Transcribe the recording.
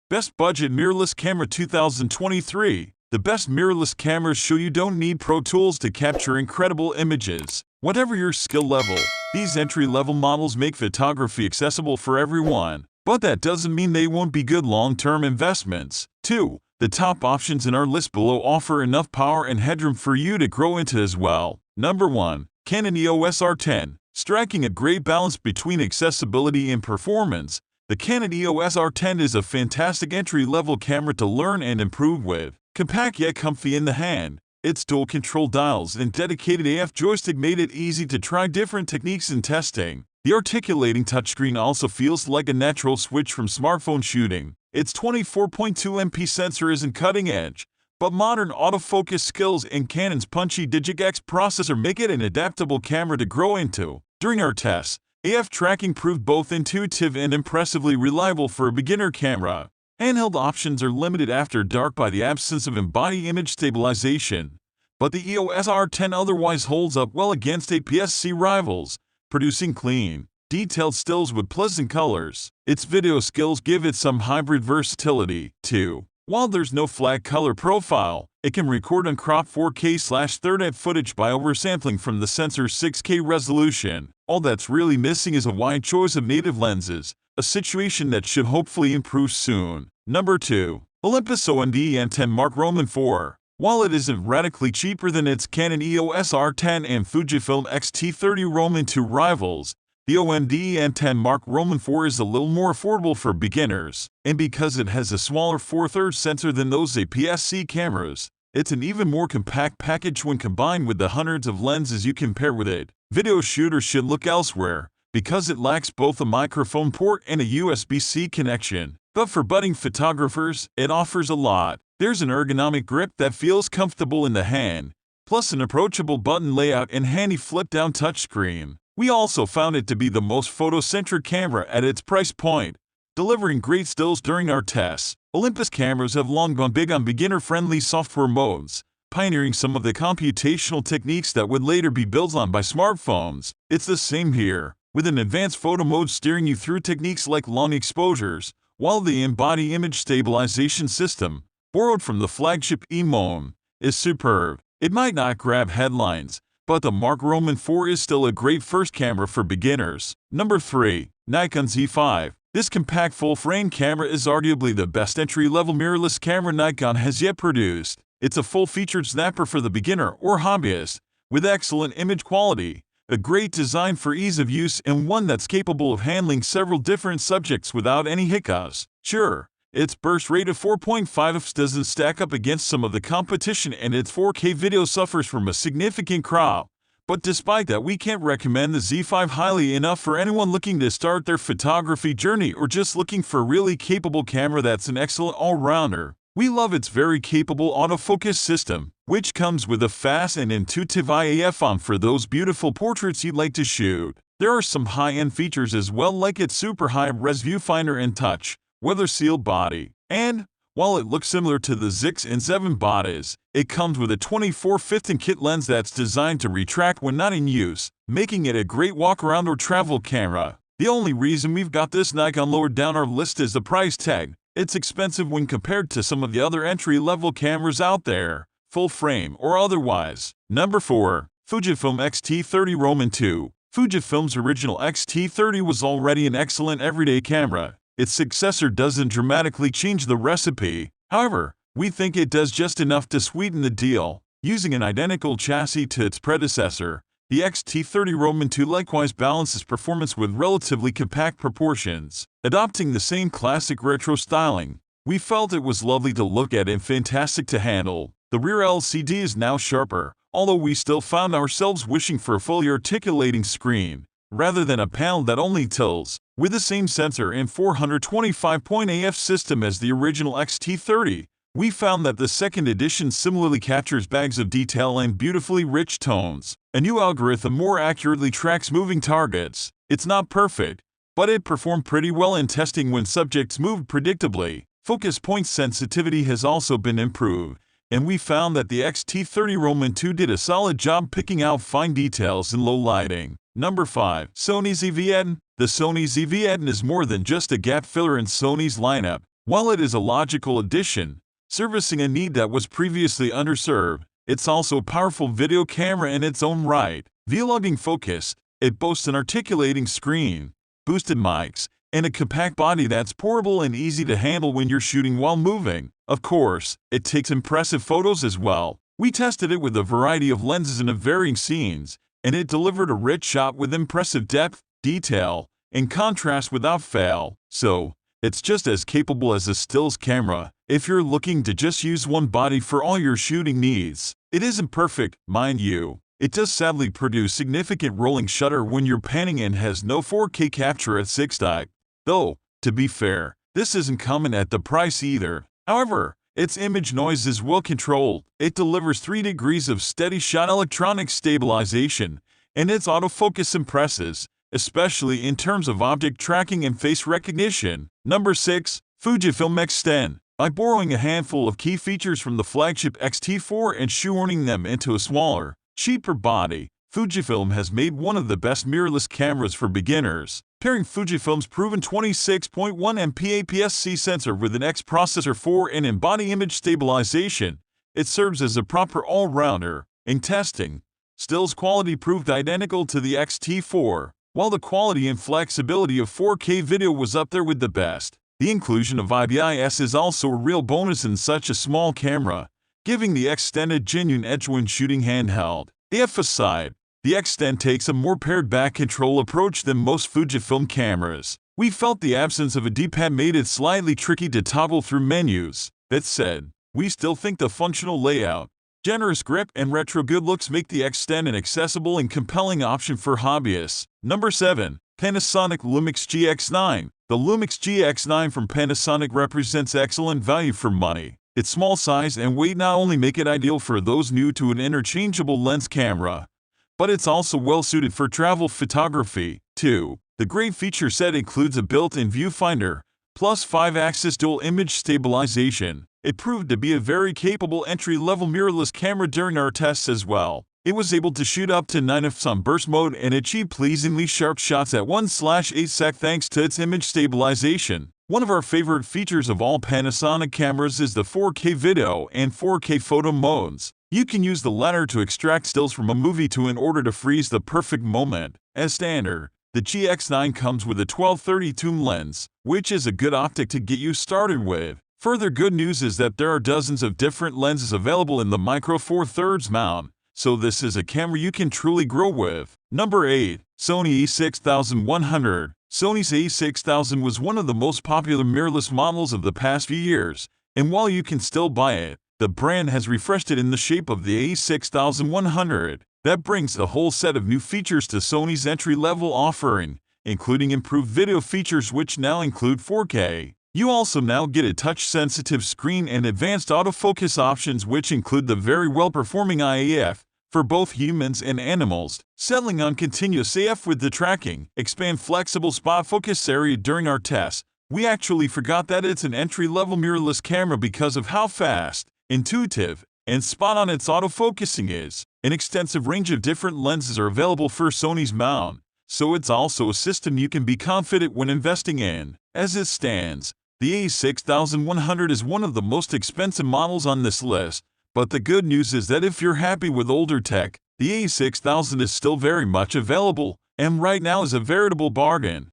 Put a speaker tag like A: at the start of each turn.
A: Best Budget Mirrorless Camera 2023. The best mirrorless cameras show you don't need pro tools to capture incredible images. Whatever your skill level, these entry-level models make photography accessible for everyone. But that doesn't mean they won't be good long-term investments. 2. The top options in our list below offer enough power and headroom for you to grow into as well. Number 1. Canon EOS R10. Striking a great balance between accessibility and performance, the Canon EOS R10 is a fantastic entry-level camera to learn and improve with. Compact yet comfy in the hand, its dual control dials and dedicated AF joystick made it easy to try different techniques in testing. The articulating touchscreen also feels like a natural switch from smartphone shooting. Its 24.2 MP sensor isn't cutting edge, but modern autofocus skills and Canon's punchy Digi-X processor make it an adaptable camera to grow into. During our tests, AF tracking proved both intuitive and impressively reliable for a beginner camera. Handheld options are limited after dark by the absence of in-body image stabilization, but the EOS R10 otherwise holds up well against APS-C rivals, producing clean, detailed stills with pleasant colors. Its video skills give it some hybrid versatility, too. While there's no flat color profile, it can record uncropped 4K/30 footage by oversampling from the sensor's 6K resolution. All that's really missing is a wide choice of native lenses, a situation that should hopefully improve soon. Number 2. Olympus OND-M10 Mark Roman IV. While it isn't radically cheaper than its Canon EOS R10 and Fujifilm X-T30 Roman II rivals, the OND-M10 Mark Roman IV is a little more affordable for beginners, and because it has a smaller 4/3 sensor than those APS-C cameras, it's an even more compact package when combined with the hundreds of lenses you can pair with it. Video shooters should look elsewhere, because it lacks both a microphone port and a USB-C connection. But for budding photographers, it offers a lot. There's an ergonomic grip that feels comfortable in the hand, plus an approachable button layout and handy flip-down touchscreen. We also found it to be the most photocentric camera at its price point, delivering great stills during our tests. Olympus cameras have long gone big on beginner-friendly software modes, pioneering some of the computational techniques that would later be built on by smartphones. It's the same here, with an advanced photo mode steering you through techniques like long exposures, while the in-body image stabilization system, borrowed from the flagship E-Mone, is superb. It might not grab headlines, but the Mark Roman IV is still a great first camera for beginners. Number 3. Nikon Z5. This compact full-frame camera is arguably the best entry-level mirrorless camera Nikon has yet produced. It's a full-featured snapper for the beginner or hobbyist, with excellent image quality, a great design for ease of use, and one that's capable of handling several different subjects without any hiccups. Sure, its burst rate of 4.5 fps doesn't stack up against some of the competition, and its 4K video suffers from a significant crop. But despite that, we can't recommend the Z5 highly enough for anyone looking to start their photography journey or just looking for a really capable camera that's an excellent all-rounder. We love its very capable autofocus system, which comes with a fast and intuitive IAF on for those beautiful portraits you'd like to shoot. There are some high-end features as well, like its super high-res viewfinder and touch, weather-sealed body. And, while it looks similar to the ZX and 7 bodies, it comes with a 24-15 kit lens that's designed to retract when not in use, making it a great walk-around or travel camera. The only reason we've got this Nikon lower down our list is the price tag. It's expensive when compared to some of the other entry-level cameras out there, full frame or otherwise. Number 4. Fujifilm X-T30 Roman II. Fujifilm's original X-T30 was already an excellent everyday camera. Its successor doesn't dramatically change the recipe. However, we think it does just enough to sweeten the deal. Using an identical chassis to its predecessor, the X-T30 Roman II likewise balances performance with relatively compact proportions. Adopting the same classic retro styling, we felt it was lovely to look at and fantastic to handle. The rear LCD is now sharper, although we still found ourselves wishing for a fully articulating screen, rather than a panel that only tilts. With the same sensor and 425-point AF system as the original X-T30, we found that the second edition similarly captures bags of detail and beautifully rich tones. A new algorithm more accurately tracks moving targets. It's not perfect, but it performed pretty well in testing when subjects moved predictably. Focus point sensitivity has also been improved, and we found that the X-T30 Roman II did a solid job picking out fine details in low lighting. Number 5. Sony ZV-E10. The Sony ZV-E10 is more than just a gap filler in Sony's lineup. While it is a logical addition, servicing a need that was previously underserved, it's also a powerful video camera in its own right. Vlogging focus, it boasts an articulating screen, boosted mics, and a compact body that's portable and easy to handle when you're shooting while moving. Of course, it takes impressive photos as well. We tested it with a variety of lenses in varying scenes, and it delivered a rich shot with impressive depth, detail, and contrast without fail. So, it's just as capable as a stills camera if you're looking to just use one body for all your shooting needs. It isn't perfect, mind you. It does sadly produce significant rolling shutter when you're panning and has no 4K capture at 6:1. Though, to be fair, this isn't common at the price either. However, its image noise is well controlled. It delivers 3 degrees of steady shot electronic stabilization, and its autofocus impresses, especially in terms of object tracking and face recognition. Number 6. Fujifilm X-T30. By borrowing a handful of key features from the flagship X-T4 and shoehorning them into a smaller, cheaper body, Fujifilm has made one of the best mirrorless cameras for beginners. Pairing Fujifilm's proven 26.1 MP APS-C sensor with an X processor for an in-body image stabilization, it serves as a proper all-rounder. In testing, stills quality proved identical to the X-T4, while the quality and flexibility of 4K video was up there with the best. The inclusion of IBIS is also a real bonus in such a small camera, giving the X-T30 a genuine edge when shooting handheld. If aside, the X-T30 takes a more pared-back control approach than most Fujifilm cameras. We felt the absence of a D-pad made it slightly tricky to toggle through menus. That said, we still think the functional layout, generous grip, and retro good looks make the X-T30 an accessible and compelling option for hobbyists. Number 7. Panasonic Lumix GX9. The Lumix GX9 from Panasonic represents excellent value for money. Its small size and weight not only make it ideal for those new to an interchangeable lens camera, but it's also well suited for travel photography, too. The great feature set includes a built-in viewfinder, plus 5-axis dual image stabilization. It proved to be a very capable entry-level mirrorless camera during our tests as well. It was able to shoot up to 9 fps on burst mode and achieve pleasingly sharp shots at 1/8 sec thanks to its image stabilization. One of our favorite features of all Panasonic cameras is the 4K video and 4K photo modes. You can use the latter to extract stills from a movie in order to freeze the perfect moment. As standard, the GX9 comes with a 12-30 lens, which is a good optic to get you started with. Further good news is that there are dozens of different lenses available in the Micro Four Thirds mount, so this is a camera you can truly grow with. Number 8. Sony a6100. Sony's a6000 was one of the most popular mirrorless models of the past few years, and while you can still buy it, the brand has refreshed it in the shape of the a6100. That brings a whole set of new features to Sony's entry-level offering, including improved video features which now include 4K. You also now get a touch-sensitive screen and advanced autofocus options which include the very well-performing IAF for both humans and animals, settling on continuous AF with the tracking, expand flexible spot focus area during our tests. We actually forgot that it's an entry-level mirrorless camera because of how fast, intuitive, and spot-on its autofocusing is. An extensive range of different lenses are available for Sony's mount, so it's also a system you can be confident when investing in. As it stands, the a6100 is one of the most expensive models on this list, but the good news is that if you're happy with older tech, the a6000 is still very much available, and right now is a veritable bargain.